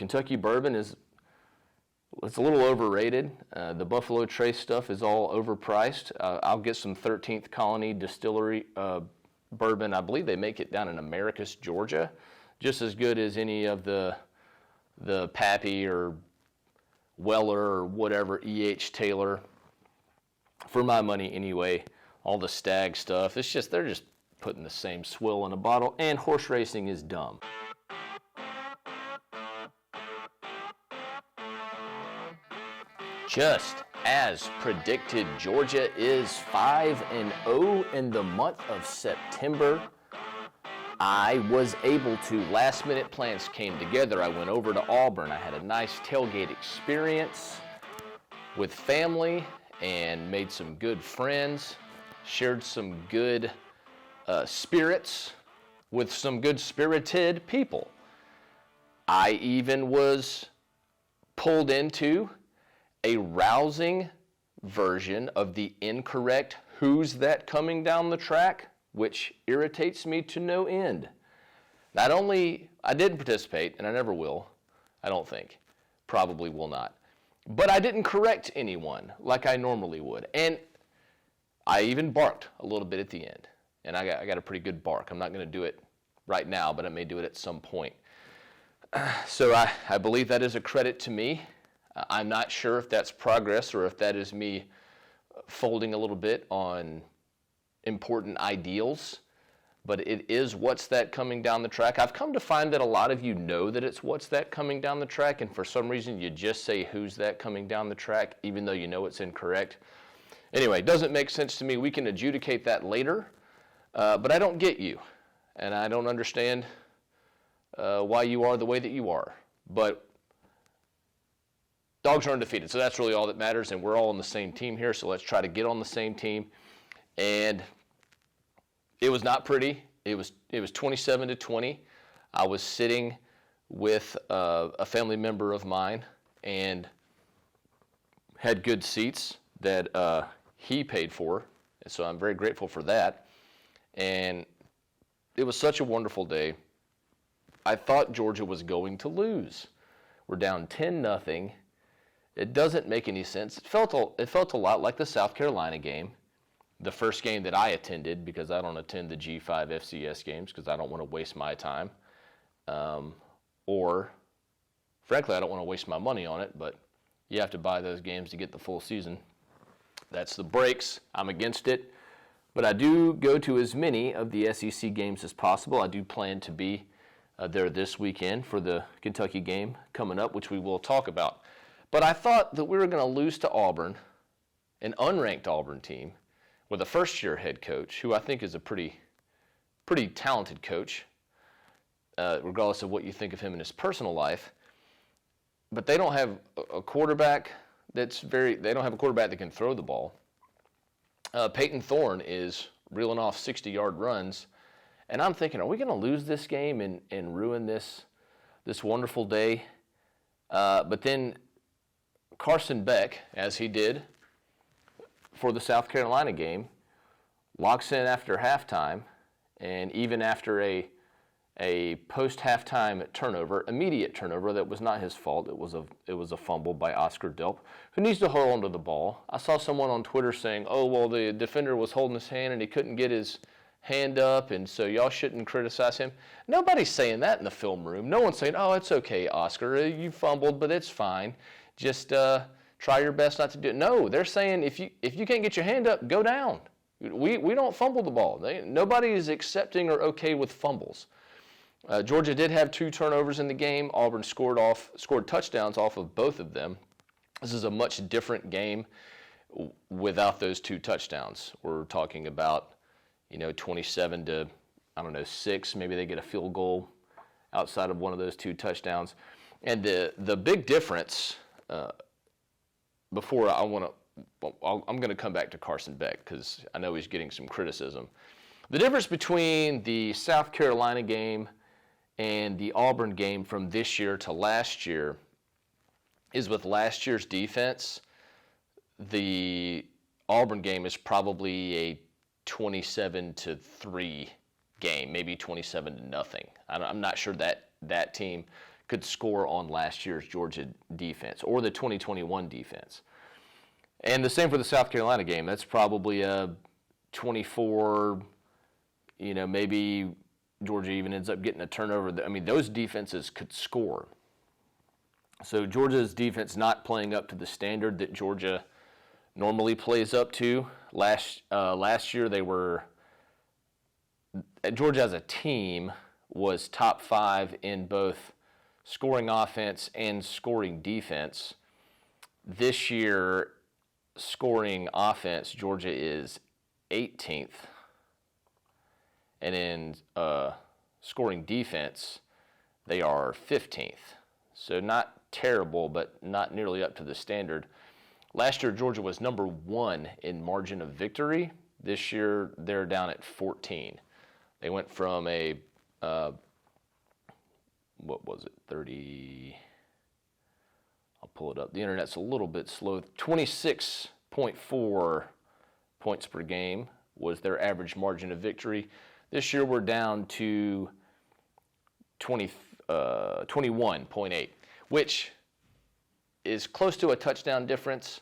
Kentucky bourbon it's a little overrated. The Buffalo Trace stuff is all overpriced. I'll get some 13th Colony Distillery bourbon. I believe they make it down in Americus, Georgia. Just as good as any of the Pappy or Weller or whatever, E.H. Taylor. For my money anyway, all the Stag stuff, they're just putting the same swill in a bottle, and horse racing is dumb. Just as predicted, Georgia is 5-0 in the month of September. I was able to, last minute plans came together. I went over to Auburn. I had a nice tailgate experience with family and made some good friends, shared some good spirits with some good spirited people. I even was pulled into a rousing version of the incorrect "Who's That Coming Down the Track?" which irritates me to no end. Not only, I didn't participate, and I never will, I don't think, probably will not, but I didn't correct anyone like I normally would. And I even barked a little bit at the end, and I got a pretty good bark. I'm not going to do it right now, but I may do it at some point. So I believe that is a credit to me. I'm not sure if that's progress or if that is me folding a little bit on important ideals, but it is What's That Coming Down the Track. I've come to find that a lot of you know that it's What's That Coming Down the Track, and for some reason you just say Who's That Coming Down the Track, even though you know it's incorrect. Anyway, it doesn't make sense to me. We can adjudicate that later, but I don't get you, and I don't understand why you are the way that you are. But Dogs are undefeated, so that's really all that matters, and we're all on the same team here, so let's try to get on the same team. And it was not pretty. It was 27-20. I was sitting with a family member of mine and had good seats that he paid for, and so I'm very grateful for that. And it was such a wonderful day. I thought Georgia was going to lose. We're down 10-0. It doesn't make any sense. It felt a lot like the South Carolina game, the first game that I attended, because I don't attend the G5 FCS games because I don't want to waste my time. Or, frankly, I don't want to waste my money on it, but you have to buy those games to get the full season. That's the breaks. I'm against it. But I do go to as many of the SEC games as possible. I do plan to be there this weekend for the Kentucky game coming up, which we will talk about. But I thought that we were going to lose to Auburn, an unranked Auburn team, with a first-year head coach, who I think is a pretty talented coach, regardless of what you think of him in his personal life. But they don't have a quarterback they don't have a quarterback that can throw the ball. Peyton Thorne is reeling off 60-yard runs, and I'm thinking, are we going to lose this game and ruin this wonderful day? But then Carson Beck, as he did for the South Carolina game, locks in after halftime, and even after a post-halftime turnover, immediate turnover that was not his fault. It was a fumble by Oscar Delp, who needs to hold onto the ball. I saw someone on Twitter saying, "Oh, well, the defender was holding his hand and he couldn't get his hand up, and so y'all shouldn't criticize him." Nobody's saying that in the film room. No one's saying, "Oh, it's okay, Oscar. You fumbled, but it's fine. Just try your best not to do it." No, they're saying if you can't get your hand up, go down. We don't fumble the ball. Nobody is accepting or okay with fumbles. Georgia did have 2 turnovers in the game. Auburn scored touchdowns off of both of them. This is a much different game without those 2 touchdowns. We're talking about 27 to 6. Maybe they get a field goal outside of one of those 2 touchdowns. And the big difference. Before I'm going to come back to Carson Beck because I know he's getting some criticism. The difference between the South Carolina game and the Auburn game from this year to last year is with last year's defense, the Auburn game is probably a 27-3 game, maybe 27-0. I'm not sure that team could score on last year's Georgia defense or the 2021 defense. And the same for the South Carolina game. That's probably a 24, maybe Georgia even ends up getting a turnover. I mean, those defenses could score. So Georgia's defense not playing up to the standard that Georgia normally plays up to. Last year, Georgia as a team was top 5 in both scoring offense and scoring defense. This year, scoring offense, Georgia is 18th. And in scoring defense, they are 15th. So not terrible, but not nearly up to the standard. Last year, Georgia was number 1 in margin of victory. This year, they're down at 14. They went from a, 30, I'll pull it up. The internet's a little bit slow. 26.4 points per game was their average margin of victory. This year, we're down to 21.8, which is close to a touchdown difference.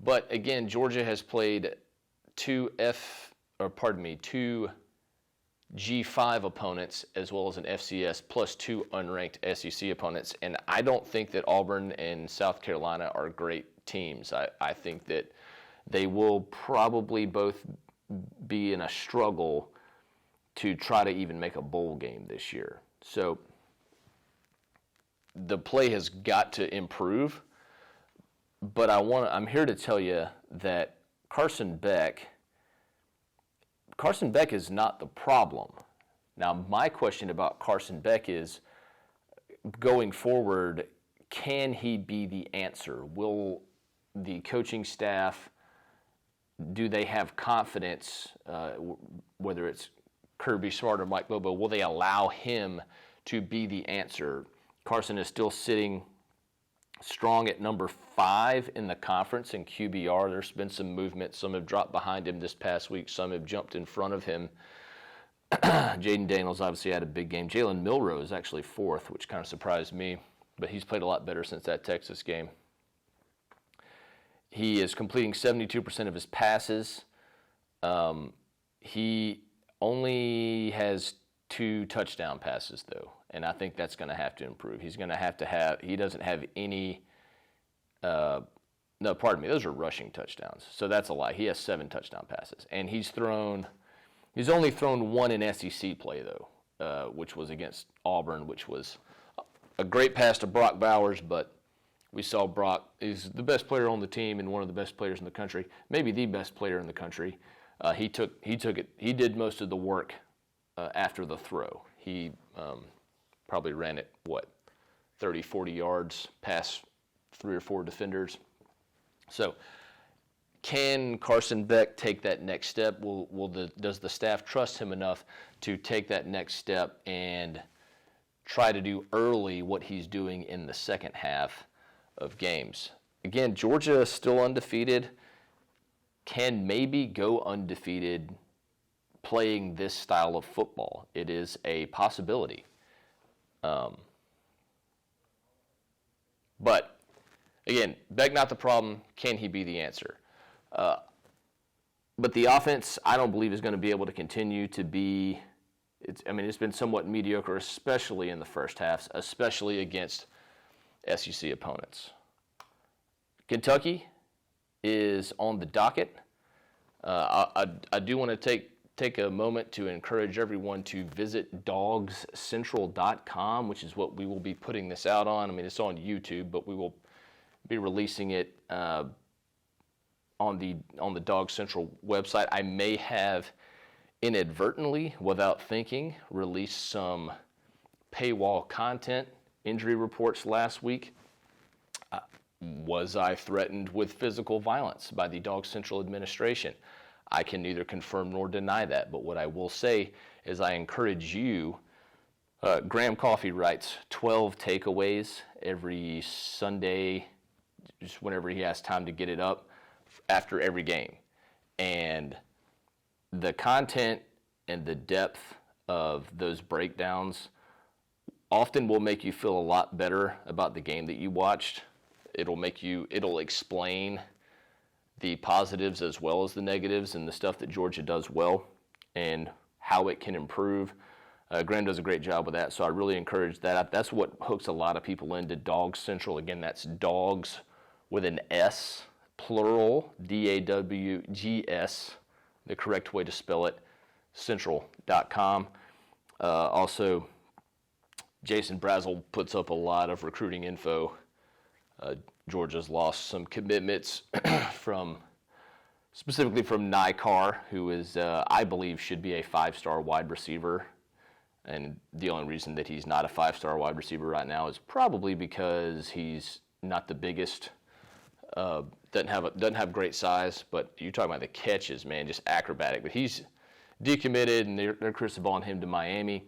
But again, Georgia has played two G5 opponents as well as an FCS plus 2 unranked SEC opponents. And I don't think that Auburn and South Carolina are great teams. I think that they will probably both be in a struggle to try to even make a bowl game this year. So the play has got to improve, but I'm here to tell you that Carson Beck is not the problem. Now, my question about Carson Beck is, going forward, can he be the answer? Will the coaching staff, do they have confidence, whether it's Kirby Smart or Mike Bobo, will they allow him to be the answer? Carson is still sitting strong at number 5 in the conference in QBR. There's been some movement. Some have dropped behind him this past week. Some have jumped in front of him. Jaden Daniels obviously had a big game. Jalen Milroe is actually 4th, which kind of surprised me, but he's played a lot better since that Texas game. He is completing 72% of his passes. He only has 2 touchdown passes, though, and I think that's going to have to improve. He's going to have, he doesn't have any, those are rushing touchdowns, so that's a lie. He has 7 touchdown passes, and he's only thrown 1 in SEC play, though, which was against Auburn, which was a great pass to Brock Bowers, but we saw Brock is the best player on the team and one of the best players in the country, maybe the best player in the country. He took it. He did most of the work after the throw. He probably ran it, 30, 40 yards past 3 or 4 defenders. So can Carson Beck take that next step? Does the staff trust him enough to take that next step and try to do early what he's doing in the second half of games? Again, Georgia is still undefeated. Can maybe go undefeated playing this style of football. It is a possibility. But, again, Beck not the problem. Can he be the answer? But the offense, I don't believe, is going to be able to continue to be, it's been somewhat mediocre, especially in the first half, especially against SEC opponents. Kentucky is on the docket. I do want to take a moment to encourage everyone to visit dawgscentral.com, which is what we will be putting this out on. It's on YouTube, but we will be releasing it on the Dawgs Central website. I may have inadvertently, without thinking, released some paywall content, injury reports last week. Was I threatened with physical violence by the Dawgs Central administration? I can neither confirm nor deny that, but what I will say is I encourage you, Graham Coffey writes 12 takeaways every Sunday, just whenever he has time to get it up, after every game. And the content and the depth of those breakdowns often will make you feel a lot better about the game that you watched. It'll explain the positives as well as the negatives and the stuff that Georgia does well and how it can improve. Graham does a great job with that, so I really encourage that. That's what hooks a lot of people into Dawgs Central. Again, that's Dawgs with an S, plural, D-A-W-G-S, the correct way to spell it, central.com. Also, Jason Brazel puts up a lot of recruiting info. Georgia's lost some commitments specifically from Nikar, who is, I believe, should be a 5-star wide receiver. And the only reason that he's not a 5-star wide receiver right now is probably because he's not the biggest, doesn't have great size. But you're talking about the catches, man, just acrobatic. But he's decommitted, and they're cristobal him to Miami.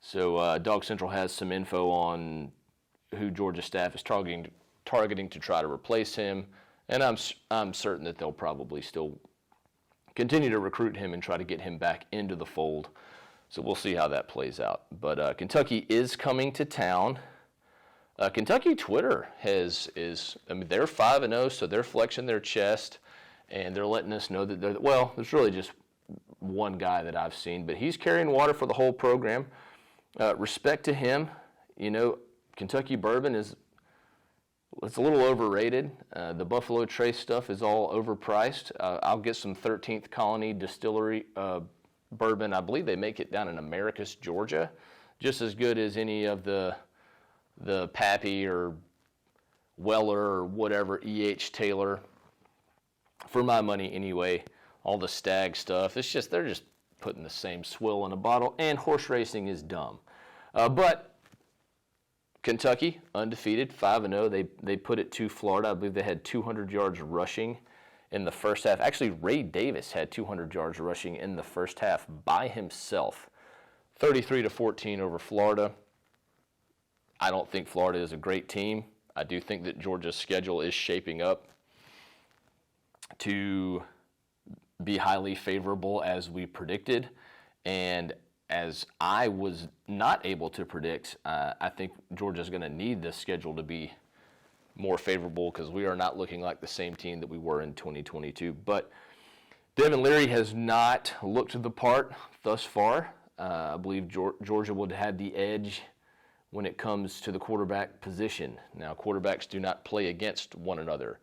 So Dawgs Central has some info on who Georgia staff is targeting to try to replace him, and I'm certain that they'll probably still continue to recruit him and try to get him back into the fold. So we'll see how that plays out. But Kentucky is coming to town. Kentucky Twitter they're 5-0, so they're flexing their chest, and they're letting us know that there's really just one guy that I've seen, but he's carrying water for the whole program. Respect to him. Kentucky bourbon it's a little overrated. The Buffalo Trace stuff is all overpriced. I'll get some 13th Colony Distillery bourbon. I believe they make it down in Americus, Georgia, just as good as any of the Pappy or Weller or whatever, E.H. Taylor. For my money anyway, all the Stag stuff, they're just putting the same swill in a bottle, and horse racing is dumb. But Kentucky, undefeated, 5-0. They put it to Florida. I believe they had 200 yards rushing in the first half. Actually, Ray Davis had 200 yards rushing in the first half by himself. 33-14 over Florida. I don't think Florida is a great team. I do think that Georgia's schedule is shaping up to be highly favorable as we predicted. And as I was not able to predict, I think Georgia's going to need this schedule to be more favorable because we are not looking like the same team that we were in 2022. But Devin Leary has not looked the part thus far. I believe Georgia would have the edge when it comes to the quarterback position. Now, quarterbacks do not play against one another.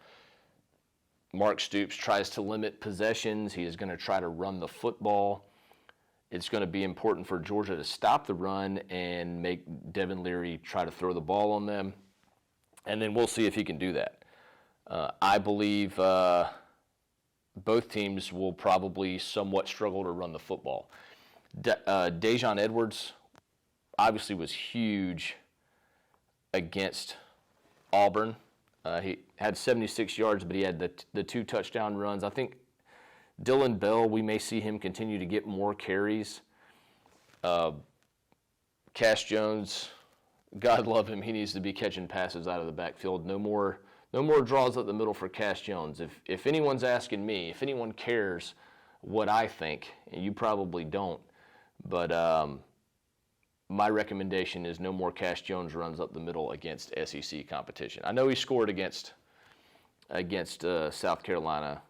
Mark Stoops tries to limit possessions. He is going to try to run the football. It's going to be important for Georgia to stop the run and make Devin Leary try to throw the ball on them. And then we'll see if he can do that. I believe both teams will probably somewhat struggle to run the football. Dejon Edwards obviously was huge against Auburn. He had 76 yards, but he had the 2 touchdown runs. I think Dylan Bell, we may see him continue to get more carries. Cash Jones, God love him, he needs to be catching passes out of the backfield. No more draws up the middle for Cash Jones. If anyone's asking me, if anyone cares what I think, and you probably don't, but my recommendation is no more Cash Jones runs up the middle against SEC competition. I know he scored against South Carolina.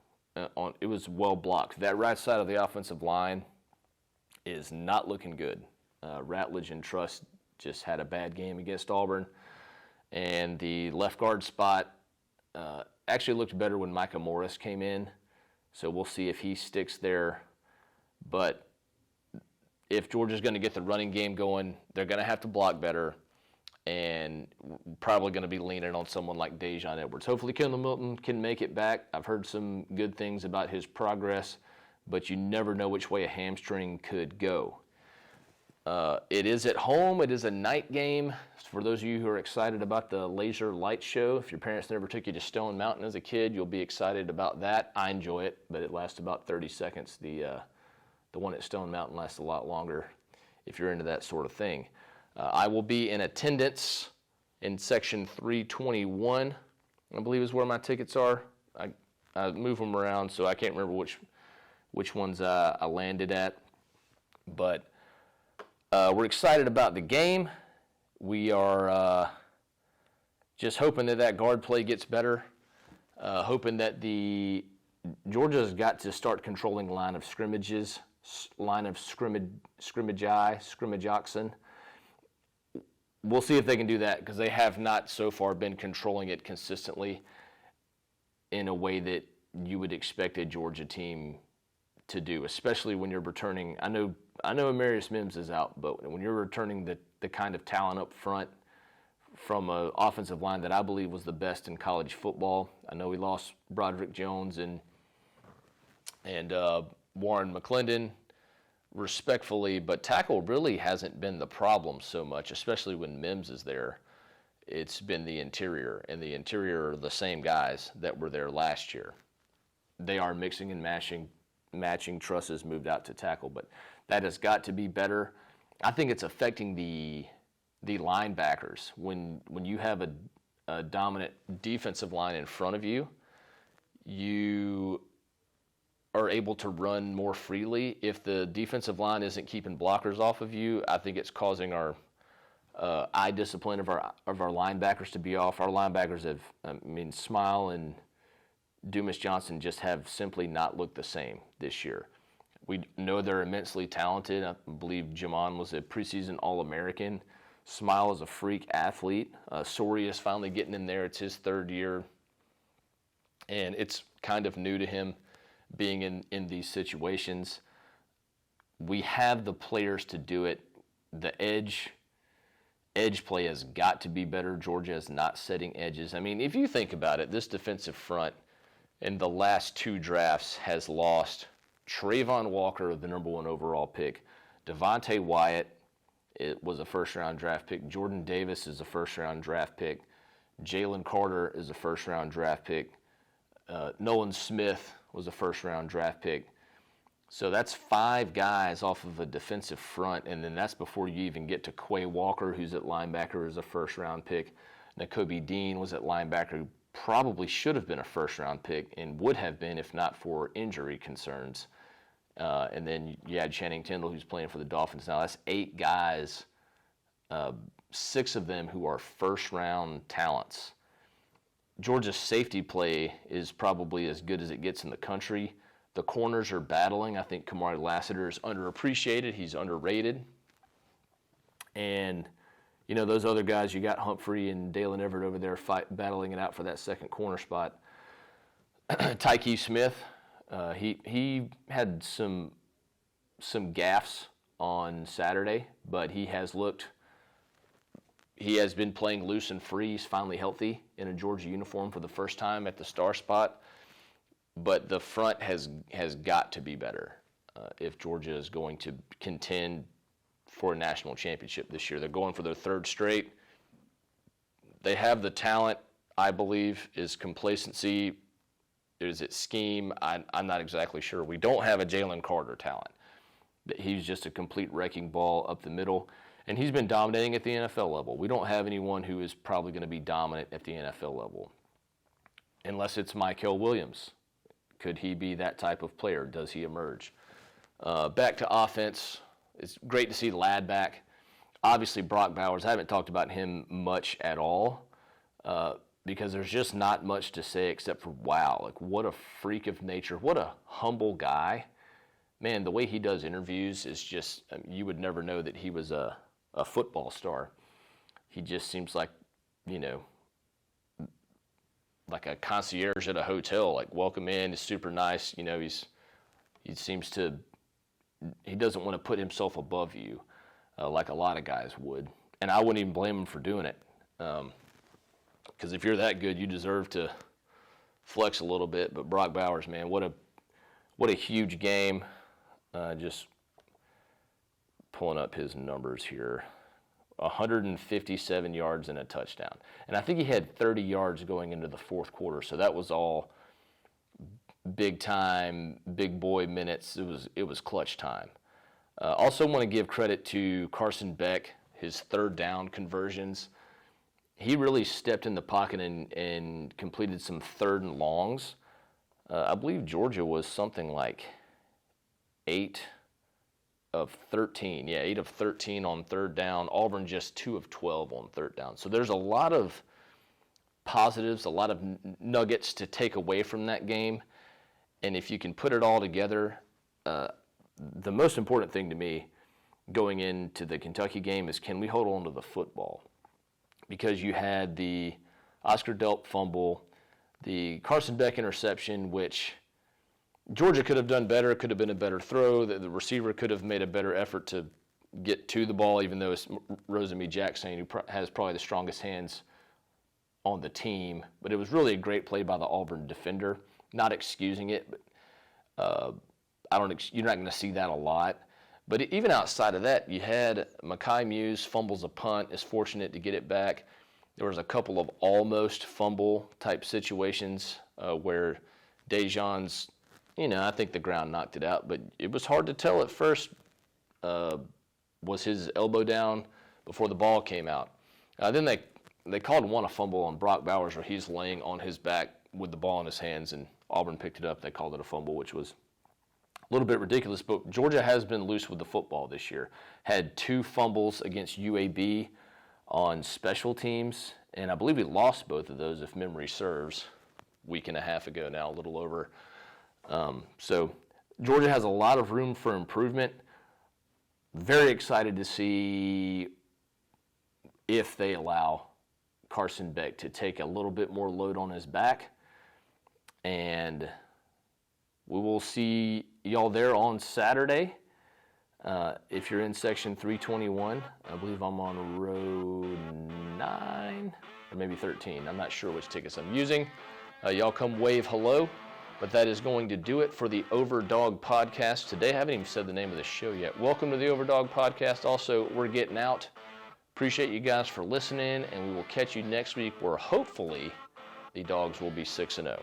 It was well blocked. That right side of the offensive line is not looking good. Ratledge and Truss just had a bad game against Auburn, and the left guard spot actually looked better when Micah Morris came in, so we'll see if he sticks there. But if Georgia's going to get the running game going, they're going to have to block better, and probably going to be leaning on someone like Dejon Edwards. Hopefully Kendall Milton can make it back. I've heard some good things about his progress, but you never know which way a hamstring could go. It is at home. It is a night game. For those of you who are excited about the laser light show, if your parents never took you to Stone Mountain as a kid, you'll be excited about that. I enjoy it, but it lasts about 30 seconds. The one at Stone Mountain lasts a lot longer if you're into that sort of thing. I will be in attendance in section 321, I believe is where my tickets are. I move them around, so I can't remember which ones I landed at. But we're excited about the game. We are just hoping that guard play gets better, hoping that Georgia's got to start controlling line of scrimmages, scrimmage oxen. We'll see if they can do that, because they have not so far been controlling it consistently in a way that you would expect a Georgia team to do, especially when you're returning. I know Amarius Mims is out, but when you're returning the kind of talent up front from an offensive line that I believe was the best in college football. I know we lost Broderick Jones and Warren McClendon, respectfully, but tackle really hasn't been the problem so much, especially when Mims is there. It's been the interior, and the interior are the same guys that were there last year. They are mixing and matching trusses moved out to tackle, but that has got to be better. I think it's affecting the linebackers. When you have a dominant defensive line in front of you, you are able to run more freely. If the defensive line isn't keeping blockers off of you, I think it's causing our eye discipline of our linebackers to be off. Our linebackers have, Smile and Dumas Johnson just have simply not looked the same this year. We know they're immensely talented. I believe Jamon was a preseason All-American. Smile is a freak athlete. Sori is finally getting in there. It's his third year, and it's kind of new to him being in these situations. We have the players to do it. The edge play has got to be better. Georgia is not setting edges. If you think about it, this defensive front in the last two drafts has lost Trayvon Walker, the number 1 overall pick. Devontae Wyatt, it was a first-round draft pick. Jordan Davis is a first-round draft pick. Jalen Carter is a first-round draft pick. Nolan Smith was a first-round draft pick. So that's 5 guys off of a defensive front, and then that's before you even get to Quay Walker, who's at linebacker, as a first-round pick. Nakobe Dean was at linebacker, who probably should have been a first-round pick and would have been if not for injury concerns. And then you had Channing Tindall, who's playing for the Dolphins now. That's 8 guys, 6 of them who are first-round talents. Georgia's safety play is probably as good as it gets in the country. The corners are battling. I think Kamari Lassiter is underappreciated. He's underrated. And, those other guys, you got Humphrey and Dalen Everett over there battling it out for that second corner spot. Tyke Smith, he had some gaffes on Saturday, but he has been playing loose and free. He's finally healthy in a Georgia uniform for the first time at the star spot. But the front has got to be better if Georgia is going to contend for a national championship this year. They're going for their 3rd straight. They have the talent, I believe. Is complacency? Is it scheme? I'm not exactly sure. We don't have a Jalen Carter talent. He's just a complete wrecking ball up the middle. And he's been dominating at the NFL level. We don't have anyone who is probably going to be dominant at the NFL level. Unless it's Mykel Williams. Could he be that type of player? Does he emerge? Back to offense. It's great to see Ladd back. Obviously, Brock Bowers, I haven't talked about him much at all because there's just not much to say except for, wow, like what a freak of nature. What a humble guy. Man, the way he does interviews is just, you would never know that he was a football star. He just seems like, like a concierge at a hotel, like welcome in, he's super nice. He doesn't want to put himself above you like a lot of guys would. And I wouldn't even blame him for doing it. Because if you're that good, you deserve to flex a little bit. But Brock Bowers, man, what a huge game. Just pulling up his numbers here. 157 yards and a touchdown. And I think he had 30 yards going into the 4th quarter. So that was all big time, big boy minutes. It was clutch time. Also want to give credit to Carson Beck, his 3rd down conversions. He really stepped in the pocket and completed some 3rd and longs. I believe Georgia was something like 8 of 13. Yeah, 8 of 13 on third down. Auburn just 2 of 12 on third down. So there's a lot of positives, a lot of nuggets to take away from that game. And if you can put it all together, the most important thing to me going into the Kentucky game is, can we hold on to the football? Because you had the Oscar Delp fumble, the Carson Beck interception, which Georgia could have done better, could have been a better throw. The receiver could have made a better effort to get to the ball, even though it's Rosemy Jackson, who has probably the strongest hands on the team. But it was really a great play by the Auburn defender. Not excusing it, but you're not going to see that a lot. But even outside of that, you had Mekhi Muse fumbles a punt, is fortunate to get it back. There was a couple of almost fumble type situations where Dejan's, I think the ground knocked it out, but it was hard to tell at first. Was his elbow down before the ball came out? Then they called one a fumble on Brock Bowers, where he's laying on his back with the ball in his hands, and Auburn picked it up. They called it a fumble, which was a little bit ridiculous, but Georgia has been loose with the football this year. Had 2 fumbles against UAB on special teams, and I believe we lost both of those, if memory serves, a week and a half ago now, a little over. So Georgia has a lot of room for improvement. Very excited to see if they allow Carson Beck to take a little bit more load on his back. And we will see y'all there on Saturday. If you're in section 321, I believe I'm on row 9 or maybe 13. I'm not sure which tickets I'm using. Y'all come wave hello. But that is going to do it for the Overdog podcast today. I haven't even said the name of the show yet. Welcome to the Overdog podcast. Also, we're getting out. Appreciate you guys for listening, and we will catch you next week where hopefully the Dogs will be 6-0.